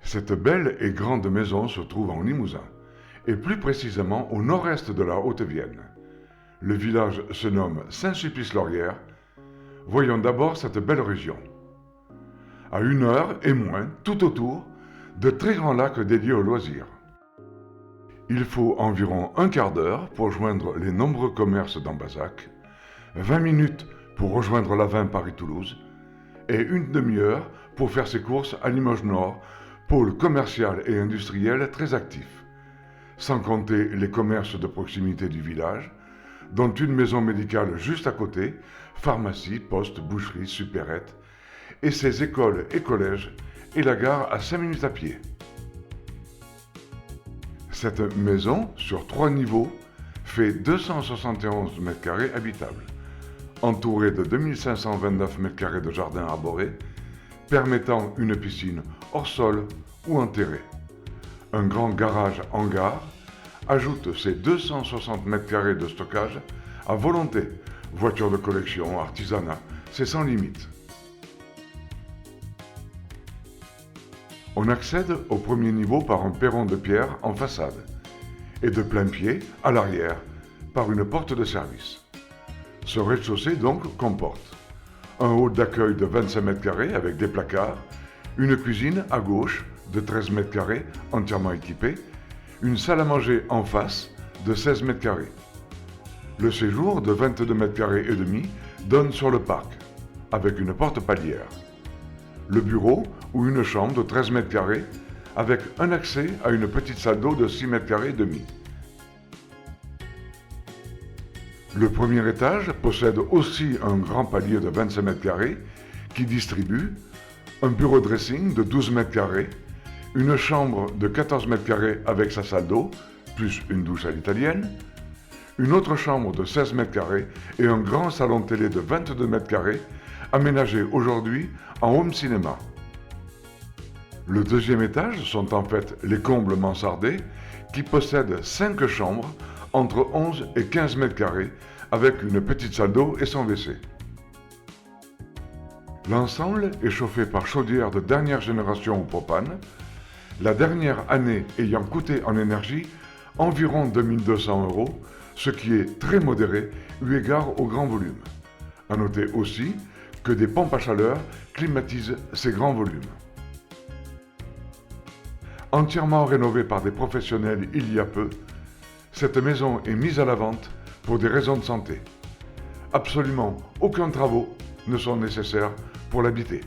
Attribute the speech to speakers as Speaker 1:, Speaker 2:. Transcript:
Speaker 1: Cette belle et grande maison se trouve en Limousin, et plus précisément au nord-est de la Haute-Vienne. Le village se nomme Saint-Sulpice-Laurière. Voyons d'abord cette belle région. À 1 heure et moins, tout autour, de très grands lacs dédiés aux loisirs. Il faut environ un quart d'heure pour joindre les nombreux commerces d'Ambazac, 20 minutes pour rejoindre l'A20 Paris-Toulouse, et une demi-heure pour faire ses courses à Limoges Nord, pôle commercial et industriel très actif, sans compter les commerces de proximité du village, dont une maison médicale juste à côté, pharmacie, poste, boucherie, supérette, et ses écoles et collèges, et la gare à 5 minutes à pied. Cette maison, sur 3 niveaux, fait 271 m² habitables, entourée de 2529 m² de jardin arboré, permettant une piscine hors sol ou enterrée. Un grand garage-hangar ajoute ces 260 m² de stockage à volonté. Voitures de collection, artisanat, c'est sans limite. On accède au premier niveau par un perron de pierre en façade et de plein pied à l'arrière par une porte de service. Ce rez-de-chaussée donc comporte un hall d'accueil de 25 m² avec des placards, une cuisine à gauche de 13 m² entièrement équipée, une salle à manger en face de 16 m². Le séjour de 22 m² et demi donne sur le parc avec une porte palière. Le bureau ou une chambre de 13 m² avec un accès à une petite salle d'eau de 6 m² et demi. Le premier étage possède aussi un grand palier de 25 m² qui distribue un bureau dressing de 12 m², une chambre de 14 m² avec sa salle d'eau, plus une douche à l'italienne, une autre chambre de 16 m² et un grand salon télé de 22 m², aménagé aujourd'hui en home cinéma. Le deuxième étage sont en fait les combles mansardés qui possèdent 5 chambres entre 11 et 15 m² avec une petite salle d'eau et son WC. L'ensemble est chauffé par chaudière de dernière génération au propane, la dernière année ayant coûté en énergie environ 2200 €, ce qui est très modéré eu égard au grand volume. A noter aussi que des pompes à chaleur climatisent ces grands volumes. Entièrement rénovée par des professionnels il y a peu, cette maison est mise à la vente pour des raisons de santé. Absolument aucun travaux ne sont nécessaires pour l'habiter.